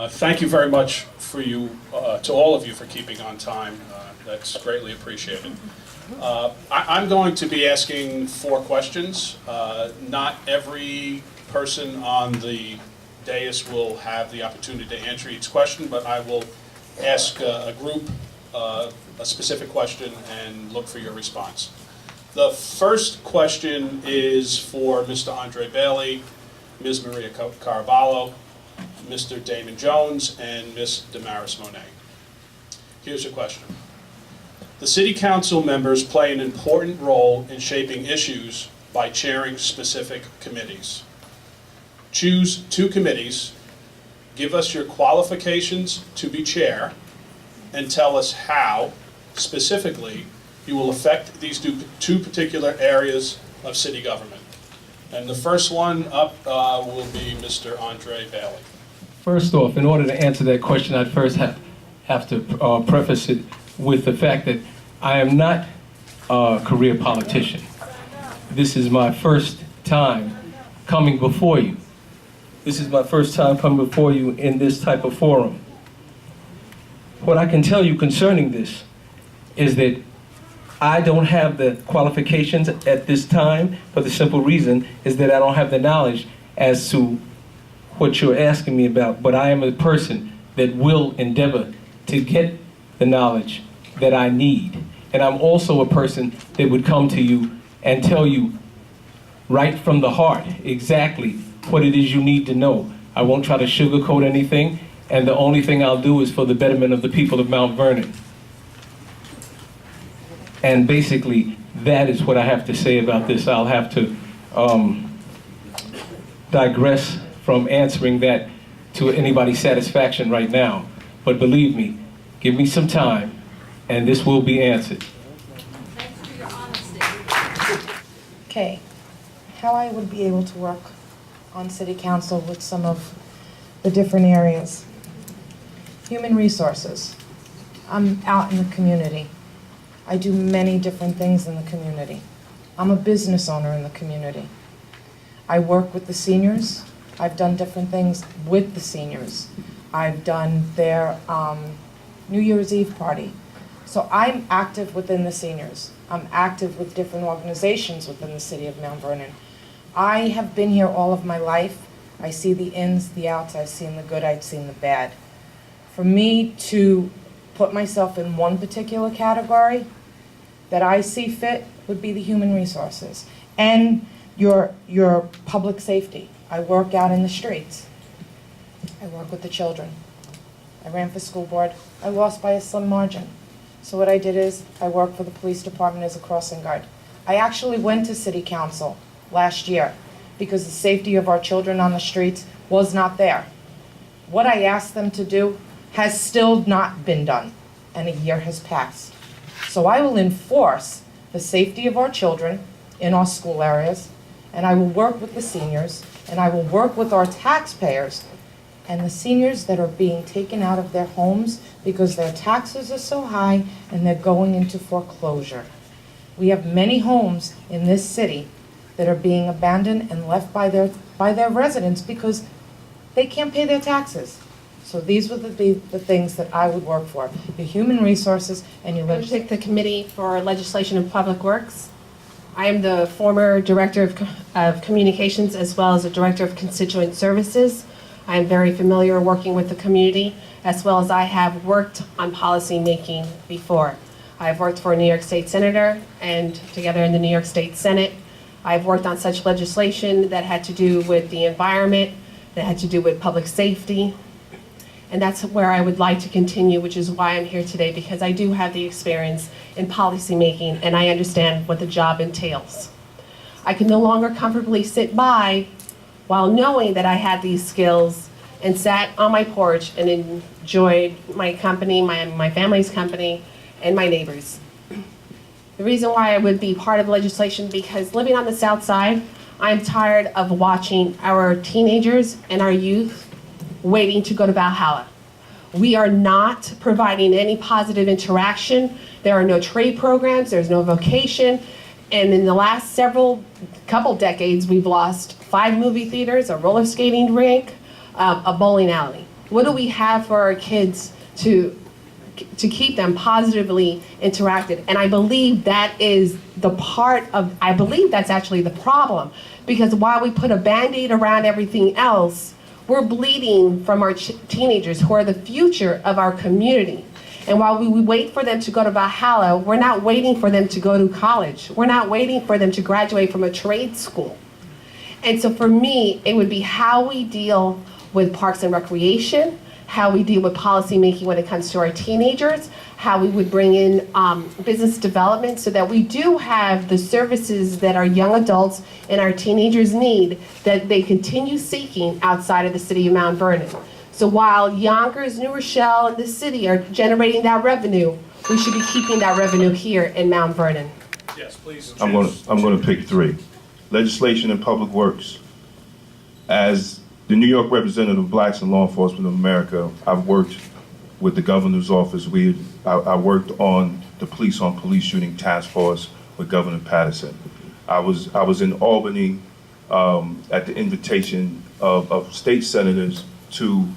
Thank you very much for to all of you for keeping on time. That's greatly appreciated. I'm going to be asking 4 questions. Not every person on the dais will have the opportunity to answer each question, but I will ask a group a specific question and look for your response. The first question is for Mr. Andre Bailey, Ms. Maria Caraballo, Mr. Damon Jones, and Ms. Damaris Monet. Here's your question. The City Council members play an important role in shaping issues by chairing specific committees. Choose 2 committees, give us your qualifications to be chair, and tell us how, specifically, you will affect these 2 particular areas of city government. And the first one up will be Mr. Andre Bailey. First off, in order to answer that question, I'd first have to preface it with the fact that I am not a career politician. This is my first time coming before you. This is my first time coming before you in this type of forum. What I can tell you concerning this is that I don't have the qualifications at this time for the simple reason is that I don't have the knowledge as to what you're asking me about, but I am a person that will endeavor to get the knowledge that I need. And I'm also a person that would come to you and tell you right from the heart exactly what it is you need to know. I won't try to sugarcoat anything, and the only thing I'll do is for the betterment of the people of Mount Vernon. And basically, that is what I have to say about this. I'll have to digress from answering that to anybody's satisfaction right now. But believe me, give me some time, and this will be answered. Thanks for your honesty. Okay, how I would be able to work on City Council with some of the different areas. Human resources. I'm out in the community. I do many different things in the community. I'm a business owner in the community. I work with the seniors. I've done different things with the seniors. I've done their New Year's Eve party. So I'm active within the seniors. I'm active with different organizations within the city of Mount Vernon. I have been here all of my life. I see the ins, the outs, I've seen the good, I've seen the bad. For me to put myself in one particular category that I see fit would be the human resources and your public safety. I work out in the streets. I work with the children. I ran for school board. I lost by a slim margin. So what I did is I worked for the police department as a crossing guard. I actually went to city council last year because the safety of our children on the streets was not there. What I asked them to do has still not been done, and a year has passed. So I will enforce the safety of our children in our school areas, and I will work with the seniors, and I will work with our taxpayers and the seniors that are being taken out of their homes because their taxes are so high and they're going into foreclosure. We have many homes in this city that are being abandoned and left by their residents because they can't pay their taxes. So these would be the things that I would work for: your human resources and your I would pick the Committee for Legislation and Public Works. I am the former Director of Communications as well as the Director of Constituent Services. I am very familiar working with the community, as well as I have worked on policy making before. I've worked for a New York State Senator and together in the New York State Senate. I've worked on such legislation that had to do with the environment, that had to do with public safety. And that's where I would like to continue, which is why I'm here today, because I do have the experience in policy making and I understand what the job entails. I can no longer comfortably sit by while knowing that I had these skills and sat on my porch and enjoyed my company, my family's company, and my neighbors. The reason why I would be part of legislation, because living on the South Side, I'm tired of watching our teenagers and our youth waiting to go to Valhalla. We are not providing any positive interaction. There are no trade programs, there's no vocation, and in the last couple decades, we've lost 5 movie theaters, a roller skating rink, a bowling alley. What do we have for our kids to keep them positively interacted? And I believe that is I believe that's actually the problem. Because while we put a Band-Aid around everything else, we're bleeding from our teenagers who are the future of our community. And while we wait for them to go to Valhalla, we're not waiting for them to go to college. We're not waiting for them to graduate from a trade school. And so for me, it would be how we deal with parks and recreation, how we deal with policy making when it comes to our teenagers, how we would bring in business development so that we do have the services that our young adults and our teenagers need, that they continue seeking outside of the city of Mount Vernon. So while Yonkers, New Rochelle, and the city are generating that revenue, we should be keeping that revenue here in Mount Vernon. Yes, please. I'm going to pick three. Legislation and Public Works. As the New York representative of Blacks in Law Enforcement of America, I've worked with the governor's office. I worked on the Police on Police Shooting Task Force with Governor Patterson. I was in Albany at the invitation of state senators to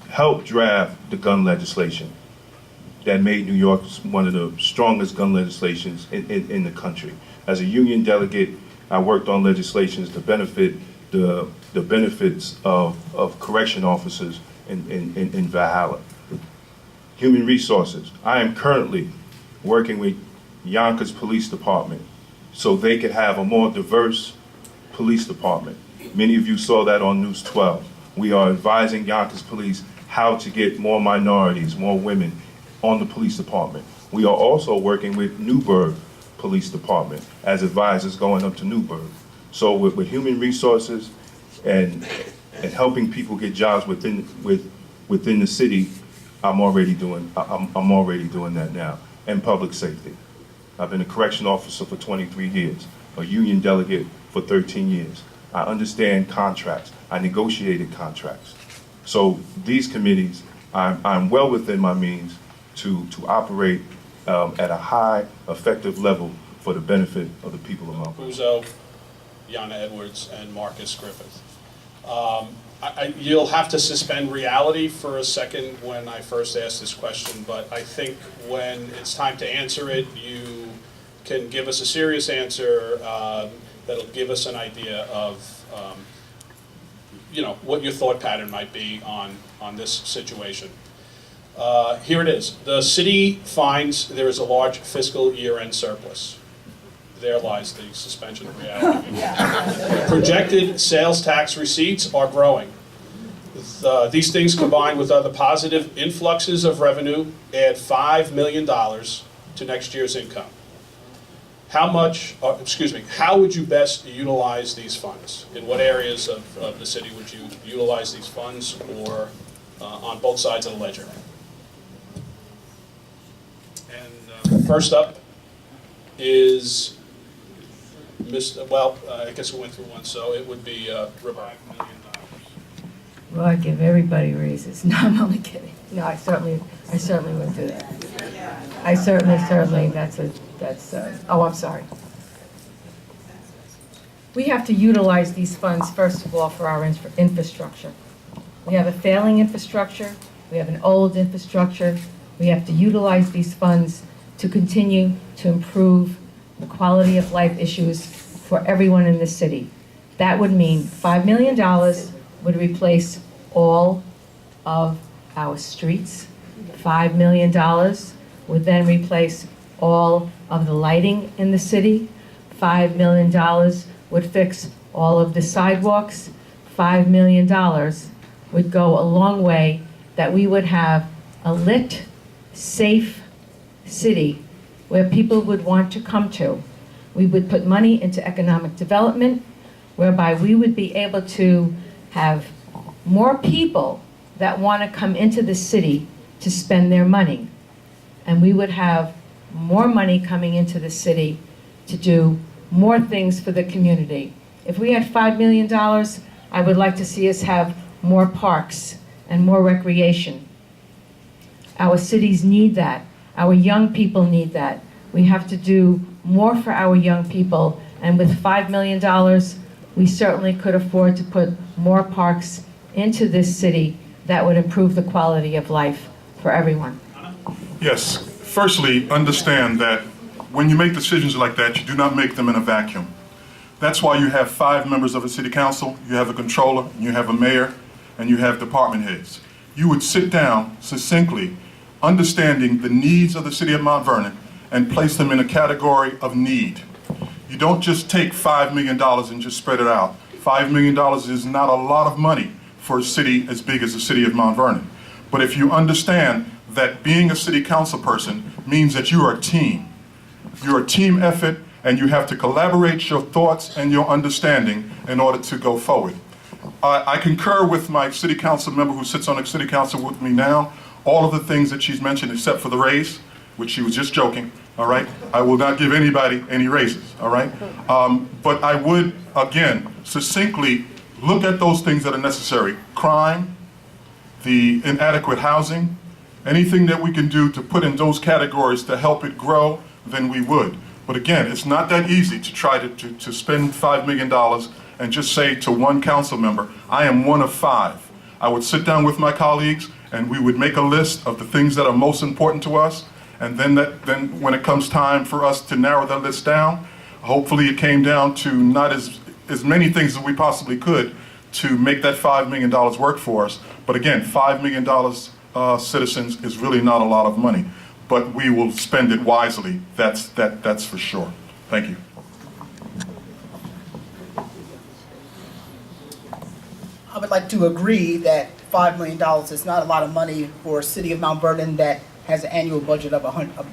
help draft the gun legislation that made New York one of the strongest gun legislations in the country. As a union delegate, I worked on legislations to benefit the benefits of correction officers in Valhalla. Human resources. I am currently working with Yonkers Police Department so they could have a more diverse police department. Many of you saw that on News 12. We are advising Yonkers Police how to get more minorities, more women on the police department. We are also working with Newburgh Police Department as advisors going up to Newburgh. So with human resources and helping people get jobs within the city, I'm already doing that now. And public safety. I've been a correction officer for 23 years, a union delegate for 13 years. I understand contracts. I negotiated contracts. So these committees, I'm well within my means to operate at a high, effective level for the benefit of the people of Mount Vernon. Puzo, Yana Edwards, and Marcus Griffith. You'll have to suspend reality for a second when I first asked this question, but I think when it's time to answer it, you can give us a serious answer that'll give us an idea of what your thought pattern might be on this situation. Here it is. The city finds there is a large fiscal year-end surplus. There lies the suspension of reality. Projected sales tax receipts are growing. These things combined with other positive influxes of revenue add $5 million to next year's income. How would you best utilize these funds? In what areas of the city would you utilize these funds, or on both sides of the ledger? And first up is I guess we went through one, so it would be Rebecca. $5 million. Well, I give everybody raises. No, I'm only kidding. No, I certainly wouldn't do that. I certainly, oh, I'm sorry. We have to utilize these funds, first of all, for our infrastructure. We have a failing infrastructure. We have an old infrastructure. We have to utilize these funds to continue to improve the quality of life issues for everyone in the city. That would mean $5 million would replace all of our streets. $5 million would then replace all of the lighting in the city. $5 million would fix all of the sidewalks. $5 million would go a long way that we would have a lit, safe city where people would want to come to. We would put money into economic development, whereby we would be able to have more people that want to come into the city to spend their money. And we would have more money coming into the city to do more things for the community. If we had $5 million, I would like to see us have more parks and more recreation. Our cities need that. Our young people need that. We have to do more for our young people, and with $5 million, we certainly could afford to put more parks into this city that would improve the quality of life for everyone? Yes. Firstly, understand that when you make decisions like that, you do not make them in a vacuum. That's why you have 5 members of a city council, you have a controller, you have a mayor, and you have department heads. You would sit down succinctly, understanding the needs of the city of Mount Vernon, and place them in a category of need. You don't just take $5 million and just spread it out. $5 million is not a lot of money for a city as big as the city of Mount Vernon. But if you understand that being a city council person means that you are a team. You're a team effort, and you have to collaborate your thoughts and your understanding in order to go forward. I concur with my city council member who sits on the city council with me now, all of the things that she's mentioned except for the raise, which she was just joking, all right? I will not give anybody any raises, all right? But I would, again, succinctly look at those things that are necessary. Crime, the inadequate housing, anything that we can do to put in those categories to help it grow, then we would. But again, it's not that easy to try to spend $5 million and just say to one council member, I am one of 5. I would sit down with my colleagues and we would make a list of the things that are most important to us. And then when it comes time for us to narrow that list down, hopefully it came down to not as many things as we possibly could to make that $5 million work for us. But again, $5 million, citizens, is really not a lot of money. But we will spend it wisely, that's for sure. Thank you. I would like to agree that $5 million is not a lot of money for a city of Mount Vernon that has an annual budget of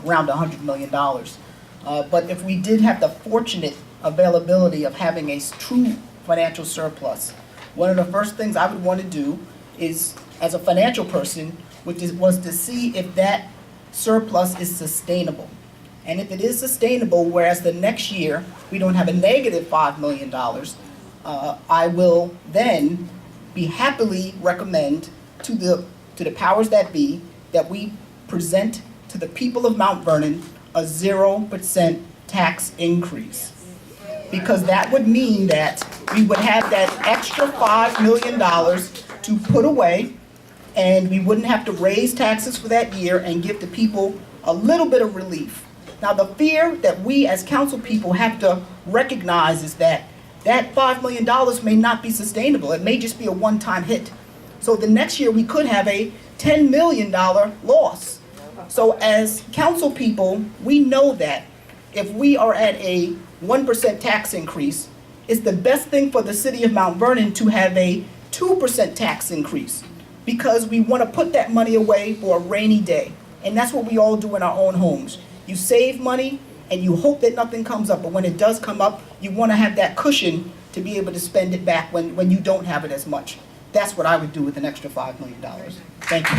around $100 million. But if we did have the fortunate availability of having a true financial surplus, one of the first things I would want to do is, as a financial person, was to see if that surplus is sustainable. And if it is sustainable, whereas the next year we don't have a negative $5 million, I will then be happily recommend to the powers that be that we present to the people of Mount Vernon a 0% tax increase. Because that would mean that we would have that extra $5 million to put away, and we wouldn't have to raise taxes for that year and give the people a little bit of relief. Now, the fear that we as council people have to recognize is that that $5 million may not be sustainable. It may just be a one-time hit. So the next year we could have a $10 million loss. So as council people, we know that if we are at a 1% tax increase, it's the best thing for the city of Mount Vernon to have a 2% tax increase, because we want to put that money away for a rainy day. And that's what we all do in our own homes. You save money and you hope that nothing comes up, but when it does come up, you want to have that cushion to be able to spend it back when you don't have it as much. That's what I would do with an extra $5 million. Thank you.